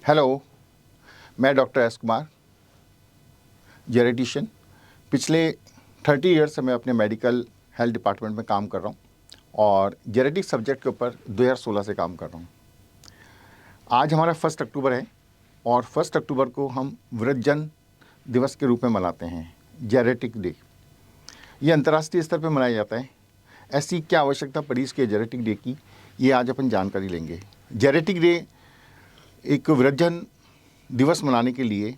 Hello, मैं doctor S Kumar, जेनेटिशियन। पिछले 30 years से मैं अपने मेडिकल हेल्थ डिपार्टमेंट में काम कर रहा हूँ और जेनेटिक सब्जेक्ट के ऊपर 2016 से काम कर रहा हूँ। आज हमारा 1 अक्टूबर है और 1 अक्टूबर को हम वृद्धजन दिवस के रूप में मनाते हैं, जेनेटिक डे। ये अंतर्राष्ट्रीय स्तर पर मनाया जाता है। ऐसी क्या आवश्यकता पड़ी इसके जेनेटिक डे की, ये आज अपन जानकारी लेंगे। जेनेटिक डे एक वृद्धजन दिवस मनाने के लिए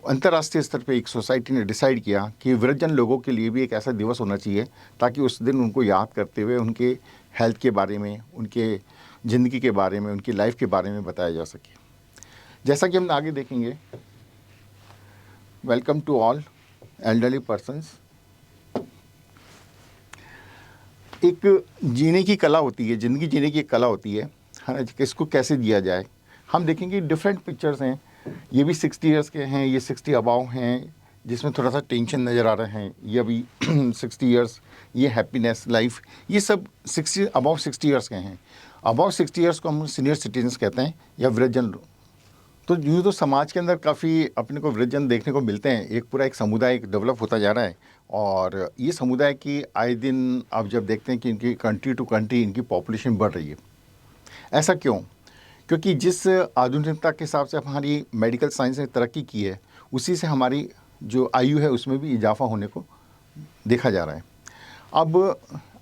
अंतर्राष्ट्रीय स्तर पे एक सोसाइटी ने डिसाइड किया कि वृद्धजन लोगों के लिए भी एक ऐसा दिवस होना चाहिए ताकि उस दिन उनको याद करते हुए उनके हेल्थ के बारे में, उनके ज़िंदगी के बारे में, उनकी लाइफ के बारे में बताया जा सके। जैसा कि हम आगे देखेंगे, welcome to all elderly persons. एक जीने की कला होती है, ज़िंदगी जीने की एक कला होती है ना, इसको कैसे जिया जाए। हम देखेंगे डिफरेंट पिक्चर्स हैं। ये भी 60 ईयर्स के हैं, ये 60 अबाव हैं, जिसमें थोड़ा सा टेंशन नज़र आ रहे हैं। ये अभी 60 ईयर्स, ये हैप्पीनेस लाइफ, ये सब 60 अबाव 60 ईयर्स के हैं। अबाव 60 ईयर्स को हम सीनियर सिटीजन्स कहते हैं या वृद्धजन। तो यूँ तो समाज के अंदर काफ़ी अपने को वृद्धजन देखने को मिलते हैं। एक पूरा एक समुदाय डेवलप होता जा रहा है और ये समुदाय की आए दिन आप जब देखते हैं कि इनकी कंट्री टू कंट्री इनकी पॉपुलेशन बढ़ रही है। ऐसा क्यों? क्योंकि जिस आधुनिकता के हिसाब से हमारी मेडिकल साइंस ने तरक्की की है, उसी से हमारी जो आयु है उसमें भी इजाफा होने को देखा जा रहा है। अब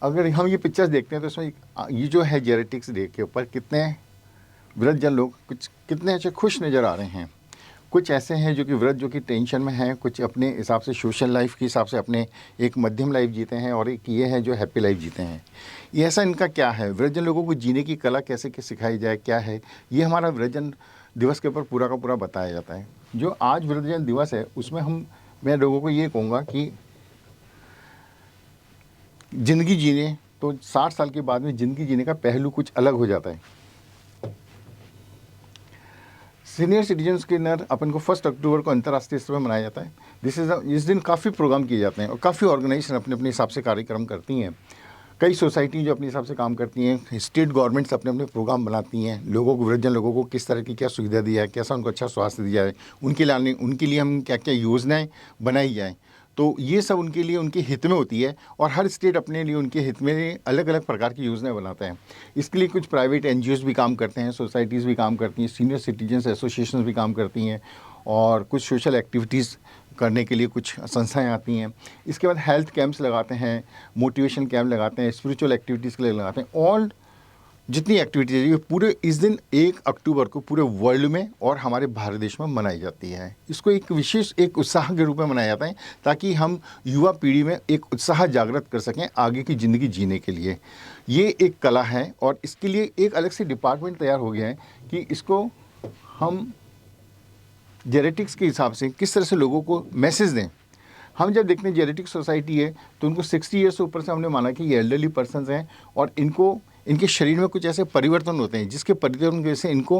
अगर हम ये पिक्चर्स देखते हैं तो इसमें ये जो है जेनेटिक्स डे के ऊपर कितने वृद्धजन लोग कुछ कितने अच्छे खुश नज़र आ रहे हैं। कुछ ऐसे हैं जो कि वृद्ध जो कि टेंशन में हैं, कुछ अपने हिसाब से सोशल लाइफ के हिसाब से अपने एक मध्यम लाइफ जीते हैं और एक ये है जो हैप्पी लाइफ जीते हैं। ये ऐसा इनका क्या है, वृद्धजन लोगों को जीने की कला कैसे सिखाई जाए, क्या है, ये हमारा वृद्धजन दिवस के ऊपर पूरा का पूरा बताया जाता है। जो आज वृद्धजन दिवस है उसमें मैं लोगों को ये कहूँगा कि ज़िंदगी जीने तो 60 साल के बाद में ज़िंदगी जीने का पहलू कुछ अलग हो जाता है। सीनियर सिटीजन्स के अंदर अपन को 1 अक्टूबर को अंतर्राष्ट्रीय स्तर पर मनाया जाता है। इस दिन काफ़ी प्रोग्राम किए जाते हैं और काफ़ी ऑर्गेनाइजेशन अपने अपने हिसाब से कार्यक्रम करती हैं। कई सोसाइटी जो अपने हिसाब से काम करती हैं, स्टेट गवर्नमेंट्स अपने अपने प्रोग्राम बनाती हैं। लोगों को, वृद्धजन लोगों को किस तरह की क्या सुविधा दी जाए, कैसा उनको अच्छा स्वास्थ्य दिया जाए, उनके लिए हम क्या क्या योजनाएँ बनाई जाएँ। तो ये सब उनके लिए उनके हित में होती है और हर स्टेट अपने लिए उनके हित में अलग अलग प्रकार की योजनाएं बनाते हैं। इसके लिए कुछ प्राइवेट एनजीओज़ भी काम करते हैं, सोसाइटीज़ भी काम करती हैं, सीनियर सिटीजन्स एसोसिएशंस भी काम करती हैं और कुछ सोशल एक्टिविटीज़ करने के लिए कुछ संस्थाएं आती हैं। इसके बाद हेल्थ कैंप्स लगाते हैं, मोटिवेशन कैंप लगाते हैं, स्पिरिचुअल एक्टिविटीज़ के लिए लगाते हैं। ऑल जितनी एक्टिविटीज़ है ये पूरे इस दिन 1 अक्टूबर को पूरे वर्ल्ड में और हमारे भारत देश में मनाई जाती है। इसको एक विशेष एक उत्साह के रूप में मनाया जाता है ताकि हम युवा पीढ़ी में एक उत्साह जागृत कर सकें आगे की ज़िंदगी जीने के लिए। ये एक कला है और इसके लिए एक अलग से डिपार्टमेंट तैयार हो गया है कि इसको हम जेनेटिक्स के हिसाब से किस तरह से लोगों को मैसेज दें। हम जब देखते हैं जेनेटिक सोसाइटी है तो उनको 60 ईयर्स से ऊपर से हमने माना कि ये एल्डरली पर्सनस हैं और इनके शरीर में कुछ ऐसे परिवर्तन होते हैं जिसके परिवर्तन की वजह से इनको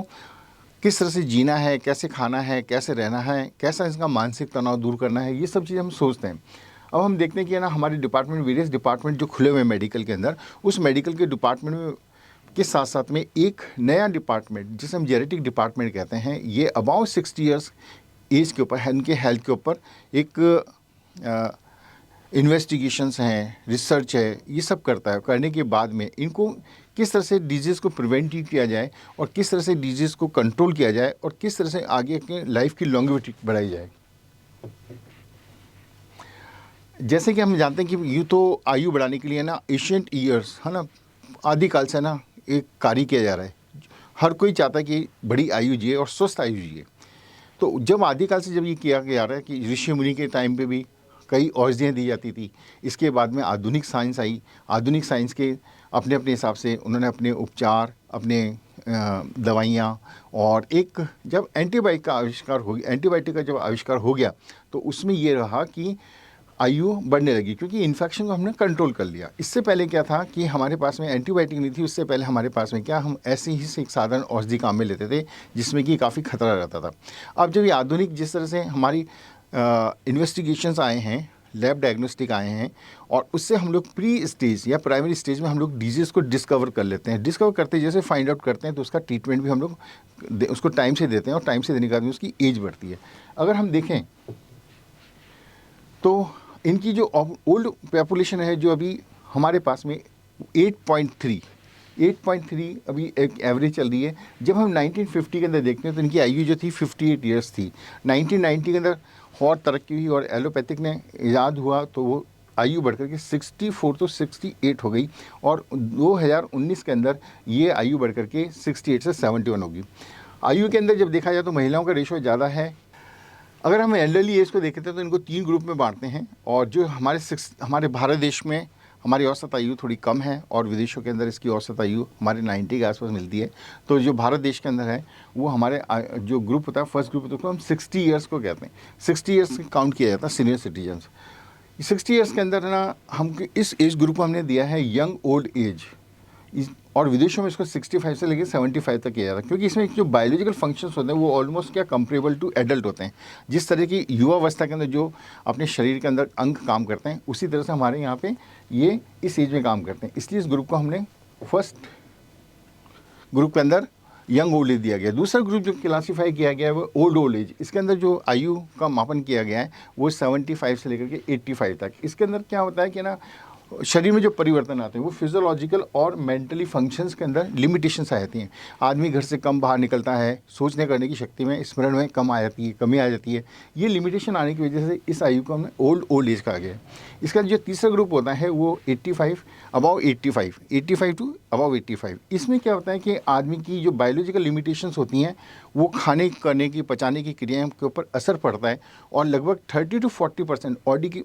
किस तरह से जीना है, कैसे खाना है, कैसे रहना है, कैसा इसका मानसिक तनाव दूर करना है, ये सब चीज़ें हम सोचते हैं। अब हम देखते हैं कि ना हमारे डिपार्टमेंट, वेरियस डिपार्टमेंट जो खुले हुए हैं मेडिकल के अंदर, उस मेडिकल के डिपार्टमेंट में के साथ साथ में एक नया डिपार्टमेंट जिसे हम जेनेटिक डिपार्टमेंट कहते हैं, ये अबाउट 60 ईयर्स एज के ऊपर, इनके हेल्थ के ऊपर एक इन्वेस्टिगेशंस हैं, रिसर्च है, ये सब करता है। करने के बाद में इनको किस तरह से डिजीज़ को प्रिवेंट किया जाए और किस तरह से डिजीज़ को कंट्रोल किया जाए और किस तरह से आगे के लाइफ की लॉन्गेविटी बढ़ाई जाए। जैसे कि हम जानते हैं कि यूँ तो आयु बढ़ाने के लिए ना एशियंट ईयर्स है ना, आदिकाल से ना एक कार्य किया जा रहा है। हर कोई चाहता है कि बड़ी आयु जिए और स्वस्थ आयु जिए। तो जब आदिकाल से जब ये किया जा रहा है कि ऋषि मुनि के टाइम पे भी कई औषधियाँ दी जाती थी। इसके बाद में आधुनिक साइंस आई। आधुनिक साइंस के अपने अपने हिसाब से उन्होंने अपने उपचार, अपने दवाइयाँ और एक जब एंटीबायोटिक का जब आविष्कार हो गया तो उसमें ये रहा कि आयु बढ़ने लगी क्योंकि इन्फेक्शन को हमने कंट्रोल कर लिया। इससे पहले क्या था कि हमारे पास में एंटीबायोटिक नहीं थी, उससे पहले हमारे पास में क्या हम ऐसे ही से एक साधारण औषधि काम में लेते थे जिसमें कि काफ़ी खतरा रहता था। अब जब ये आधुनिक जिस तरह से हमारी इन्वेस्टिगेशंस आए हैं, लैब डायग्नोस्टिक आए हैं और उससे हम लोग प्री स्टेज या प्राइमरी स्टेज में हम लोग डिजीज़ को डिस्कवर कर लेते हैं। डिस्कवर करते जैसे फाइंड आउट करते हैं तो उसका ट्रीटमेंट भी हम लोग उसको टाइम से देते हैं और टाइम से देने के बाद में उसकी एज बढ़ती है। अगर हम देखें तो इनकी जो ओल्ड पॉपुलेशन है जो अभी हमारे पास में 8.3 अभी एक एवरेज चल रही है। जब हम 1950 के अंदर देखते हैं तो इनकी आयु जो थी 58 ईयर्स थी। 1990 के अंदर और तरक्की हुई और एलोपैथिक ने ईजाद हुआ तो वो आयु बढ़कर के 64 तो 68 हो गई और 2019 के अंदर ये आयु बढ़कर के 68 से 71 होगी। आयु के अंदर जब देखा जाए तो महिलाओं का रेशो ज़्यादा है। अगर हम एल्डरली एज को देखते हैं तो इनको 3 ग्रुप में बांटते हैं और जो हमारे भारत देश में हमारी औसत आयु थोड़ी कम है और विदेशों के अंदर इसकी औसत आयु हमारे 90 के आसपास मिलती है। तो जो भारत देश के अंदर है वो हमारे जो ग्रुप होता है फर्स्ट ग्रुप होता है हम 60 ईयर्स को कहते हैं। 60 ईयर्स काउंट किया जाता है सीनियर सिटीजन्स। 60 ईयर्स के अंदर ना हम इस एज ग्रुप को हमने दिया है यंग ओल्ड एज और विदेशों में इसको 65 से लेकर 75 तक किया जाता है क्योंकि इसमें जो बायोलॉजिकल फंक्शंस होते हैं वो ऑलमोस्ट क्या कंपेरेबल टू एडल्ट होते हैं। जिस तरह की युवावस्था के अंदर जो अपने शरीर के अंदर अंग काम करते हैं उसी तरह से हमारे यहाँ पे ये इस एज में काम करते हैं। इसलिए इस ग्रुप को हमने फर्स्ट ग्रुप के अंदर यंग ओल्ड एज दिया गया। दूसरा ग्रुप जो क्लासीफाई किया गया है वो ओल्ड एज। इसके अंदर जो आयु का मापन किया गया है वो 75 से लेकर के 85 तक। इसके अंदर क्या होता है कि ना शरीर में जो परिवर्तन आते हैं वो फिजियोलॉजिकल और मेंटली फंक्शंस के अंदर लिमिटेशंस आ जाती हैं। आदमी घर से कम बाहर निकलता है, सोचने करने की शक्ति में स्मरण में कमी आ जाती है। ये लिमिटेशन आने की वजह से इस आयु को हमने ओल्ड एज कहा गया है। इसका जो तीसरा ग्रुप होता है वो 85 टू अबाउ 85। इसमें क्या होता है कि आदमी की जो बायोलॉजिकल लिमिटेशंस होती हैं वो खाने करने की पचाने की क्रियाओं के ऊपर असर पड़ता है और लगभग 30 to 40%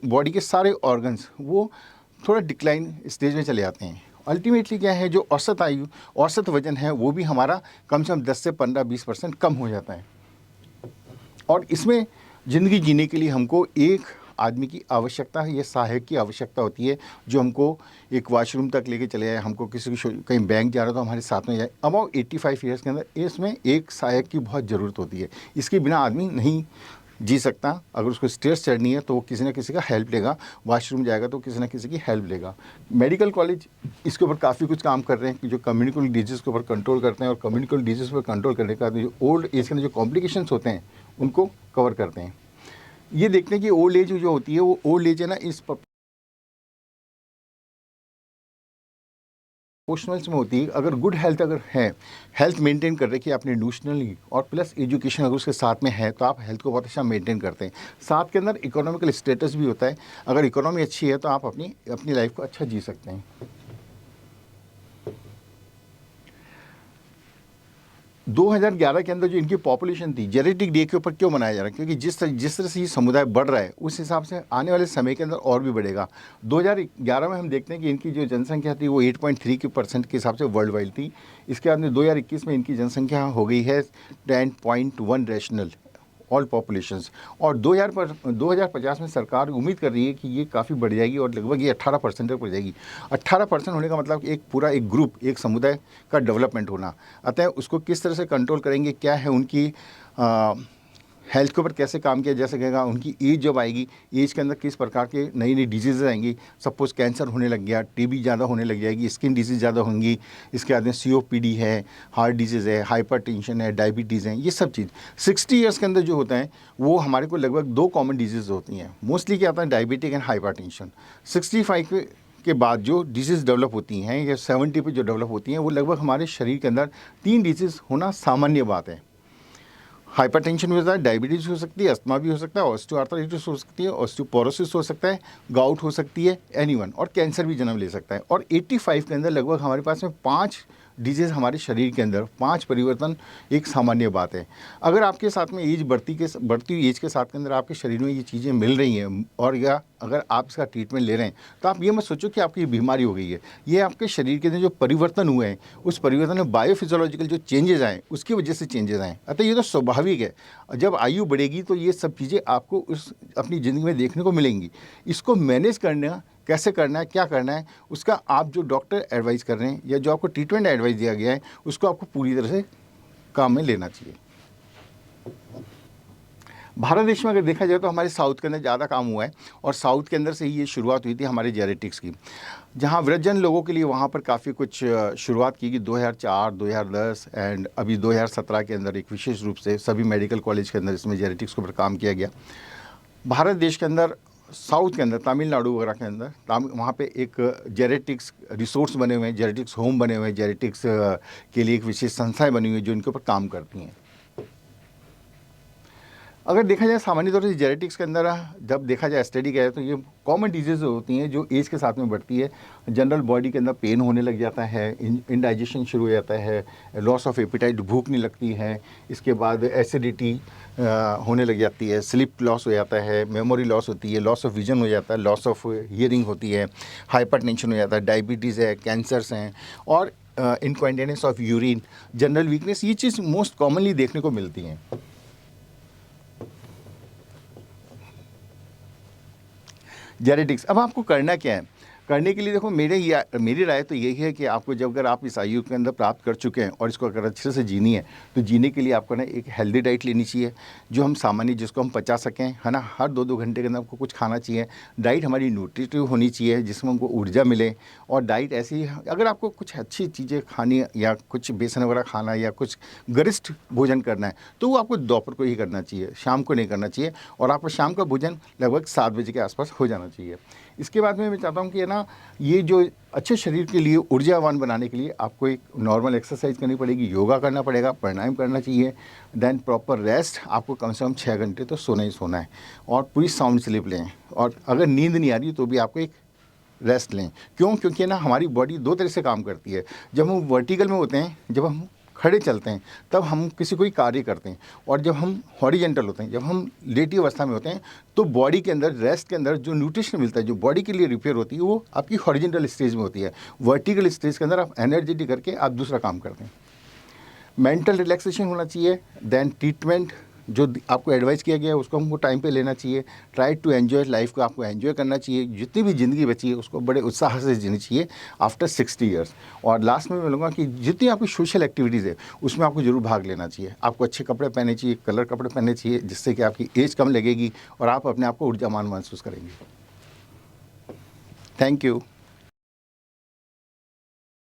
बॉडी के सारे ऑर्गन्स वो थोड़ा डिक्लाइन स्टेज में चले जाते हैं। अल्टीमेटली क्या है जो औसत वजन है वो भी हमारा कम से कम 10 से 15-20% कम हो जाता है। और इसमें ज़िंदगी जीने के लिए हमको एक आदमी की आवश्यकता है, ये सहायक की आवश्यकता होती है जो हमको एक वॉशरूम तक लेके चले जाए, हमको किसी कहीं बैंक जा रहा तो हमारे साथ में जाए। अबाउट 85 ईयर्स के अंदर इसमें एक सहायक की बहुत ज़रूरत होती है। इसके बिना आदमी नहीं जी सकता। अगर उसको स्टेयर्स चढ़नी है तो वो किसी न किसी का हेल्प लेगा, वॉशरूम जाएगा तो किसी न किसी की हेल्प लेगा। मेडिकल कॉलेज इसके ऊपर काफ़ी कुछ काम कर रहे हैं कि जो कम्युनिकल डिजीज़ के ऊपर कंट्रोल करते हैं और कम्युनिकल डिजीज़ पर कंट्रोल करने का जो ओल्ड एज के अंदर जो कॉम्प्लिकेशंस होते हैं उनको कवर करते हैं। ये देखते हैं कि ओल्ड एज जो होती है वो ओल्ड एज है ना इस प्रोपोर्शनल्स में होती है। अगर गुड हेल्थ अगर है, हेल्थ मेंटेन कर रखी है आपने न्यूट्रिशनली और प्लस एजुकेशन अगर उसके साथ में है तो आप हेल्थ को बहुत अच्छा मेंटेन करते हैं। साथ के अंदर इकोनॉमिकल स्टेटस भी होता है। अगर इकोनॉमी अच्छी है तो आप अपनी लाइफ को अच्छा जी सकते हैं। 2011 के अंदर जो इनकी पॉपुलेशन थी, जेनेटिक डे के ऊपर क्यों मनाया जा रहा है? क्योंकि जिस तरह से ये समुदाय बढ़ रहा है उस हिसाब से आने वाले समय के अंदर और भी बढ़ेगा। 2011 में हम देखते हैं कि इनकी जो जनसंख्या थी वो 8.3% के हिसाब से वर्ल्ड वाइड थी। इसके बाद में 2021 में इनकी जनसंख्या हो गई है 10.1 रेशनल ऑल पॉपुलेशंस और 2050 में सरकार उम्मीद कर रही है कि ये काफ़ी बढ़ जाएगी और लगभग ये 18% तक बढ़ जाएगी। 18% होने का मतलब एक ग्रुप, एक समुदाय का डेवलपमेंट होना। अतः उसको किस तरह से कंट्रोल करेंगे, क्या है उनकी हेल्थ के ऊपर कैसे काम किया जा सकेगा, उनकी एज जब आएगी, एज के अंदर किस प्रकार के नई नई डिजीज़ आएंगी। सपोज़ कैंसर होने लग गया, टीबी ज़्यादा होने लग जाएगी, स्किन डिजीज़ ज़्यादा होंगी, इसके बाद में COPD है, हार्ट डिजीज़ है, हाइपरटेंशन है, डायबिटीज़ है, ये सब चीज़ 60 ईयर्स के अंदर जो होता है वो हमारे को लगभग 2 कॉमन डिजीज़ होती हैं। मोस्टली क्या होता है, डायबिटिक एंड हाइपरटेंशन। 65 के बाद जो डिजीज़ डेवलप होती हैं या 70 पे जो डेवलप होती हैं वो लगभग हमारे शरीर के अंदर 3 डिजीज़ होना सामान्य बात है। हाइपरटेंशन भी होता है, डायबिटीज़ हो सकती है, अस्थमा भी हो सकता है, ऑस्टियोआर्थराइटिस हो सकती है, ऑस्टियोपोरोसिस हो सकता है, गाउट हो सकती है, एनीवन, और कैंसर भी जन्म ले सकता है। और 85 के अंदर लगभग हमारे पास में 5 डिजीज़ हमारे शरीर के अंदर 5 परिवर्तन एक सामान्य बात है। अगर आपके साथ में एज बढ़ती हुई एज के साथ के अंदर आपके शरीर में ये चीज़ें मिल रही हैं और या अगर आप इसका ट्रीटमेंट ले रहे हैं तो आप ये मत सोचो कि आपकी बीमारी हो गई है। ये आपके शरीर के अंदर जो परिवर्तन हुए हैं उस परिवर्तन में बायोफिजियोलॉजिकल जो चेंजेस आए उसकी वजह से चेंजेस आए। अतः ये तो स्वाभाविक है। जब आयु बढ़ेगी तो ये सब चीज़ें आपको अपनी ज़िंदगी में देखने को मिलेंगी। इसको मैनेज करना कैसे करना है, क्या करना है, उसका आप जो डॉक्टर एडवाइस कर रहे हैं या जो आपको ट्रीटमेंट एडवाइस दिया गया है उसको आपको पूरी तरह से काम में लेना चाहिए। भारत देश में अगर देखा जाए तो हमारे साउथ के अंदर ज़्यादा काम हुआ है, और साउथ के अंदर से ही ये शुरुआत हुई थी हमारे जेनेटिक्स की, जहाँ वृद्धजन लोगों के लिए वहाँ पर काफ़ी कुछ शुरुआत की गई 2004, 2010 एंड अभी 2017 के अंदर एक विशेष रूप से सभी मेडिकल कॉलेज के अंदर इसमें जेनेटिक्स के ऊपर काम किया गया। भारत देश के अंदर साउथ के अंदर तमिलनाडु वगैरह के अंदर वहाँ पे एक जेनेटिक्स रिसोर्स बने हुए हैं, जेनेटिक्स होम बने हुए हैं, जेनेटिक्स के लिए एक विशेष संस्थाएं बनी हुई हैं जो इनके ऊपर काम करती हैं। अगर देखा जाए सामान्य तौर से जेनेटिक्स के अंदर जब देखा जाए स्टडी किया जाए तो ये कॉमन डिजीज़ होती हैं जो एज के साथ में बढ़ती है। जनरल बॉडी के अंदर पेन होने लग जाता है, इनडाइजेशन शुरू हो जाता है, लॉस ऑफ एपिटाइट, भूख नहीं लगती है, इसके बाद एसिडिटी होने लग जाती है, स्लीप लॉस हो जाता है, मेमोरी लॉस होती है, लॉस ऑफ विजन हो जाता है, लॉस ऑफ हियरिंग होती है, हाइपरटेंशन हो जाता है, डायबिटीज़ है, कैंसर्स हैं, और incontinence of urine, general weakness, ये चीज़ मोस्ट कॉमनली देखने को मिलती हैं। जेनेटिक्स अब आपको करना क्या है? करने के लिए देखो मेरी राय तो यही है कि आपको जब अगर आप इस आयु के अंदर प्राप्त कर चुके हैं और इसको अगर अच्छे से जीनी है तो जीने के लिए आपको ना एक हेल्दी डाइट लेनी चाहिए, जो हम सामान्य जिसको हम पचा सकें, है ना। हर 2-2 घंटे के अंदर आपको कुछ खाना चाहिए। डाइट हमारी न्यूट्रिटिव होनी चाहिए जिसमें हमको ऊर्जा मिले, और डाइट ऐसी अगर आपको कुछ अच्छी चीज़ें खानी या कुछ बेसन वगैरह खाना या कुछ गरिष्ठ भोजन करना है तो वो आपको दोपहर को ही करना चाहिए, शाम को नहीं करना चाहिए, और आपको शाम का भोजन लगभग 7 बजे के आसपास हो जाना चाहिए। इसके बाद में मैं चाहता हूँ कि ना ये जो अच्छे शरीर के लिए ऊर्जावान बनाने के लिए आपको एक नॉर्मल एक्सरसाइज करनी पड़ेगी, योगा करना पड़ेगा, प्राणायाम करना चाहिए, देन प्रॉपर रेस्ट, आपको कम से कम 6 घंटे तो सोना ही सोना है, और पूरी साउंड स्लीप लें, और अगर नींद नहीं आ रही तो भी आपको एक रेस्ट लें। क्यों? क्योंकि ना हमारी बॉडी 2 तरह से काम करती है। जब हम वर्टिकल में होते हैं, जब हम खड़े चलते हैं तब हम किसी कोई कार्य करते हैं, और जब हम हॉरिजेंटल होते हैं, जब हम लेटी अवस्था में होते हैं, तो बॉडी के अंदर रेस्ट के अंदर जो न्यूट्रिशन मिलता है, जो बॉडी के लिए रिपेयर होती है, वो आपकी हॉरिजेंटल स्टेज में होती है। वर्टिकल स्टेज के अंदर आप एनर्जेटिक करके आप दूसरा काम करते हैं। मेंटल रिलैक्सेशन होना चाहिए, देन ट्रीटमेंट जो आपको एडवाइस किया गया है उसको हमको टाइम पे लेना चाहिए। ट्राई टू एन्जॉय लाइफ को आपको एन्जॉय करना चाहिए, जितनी भी ज़िंदगी बची है उसको बड़े उत्साह से जीनी चाहिए आफ्टर 60 ईयर्स। और लास्ट में मैं बोलूँगा कि जितनी आपकी सोशल एक्टिविटीज़ है उसमें आपको ज़रूर भाग लेना चाहिए। आपको अच्छे कपड़े पहनने चाहिए, कलर कपड़े पहनने चाहिए, जिससे कि आपकी एज कम लगेगी और आप अपने आप को ऊर्जावान महसूस करेंगे। Thank you.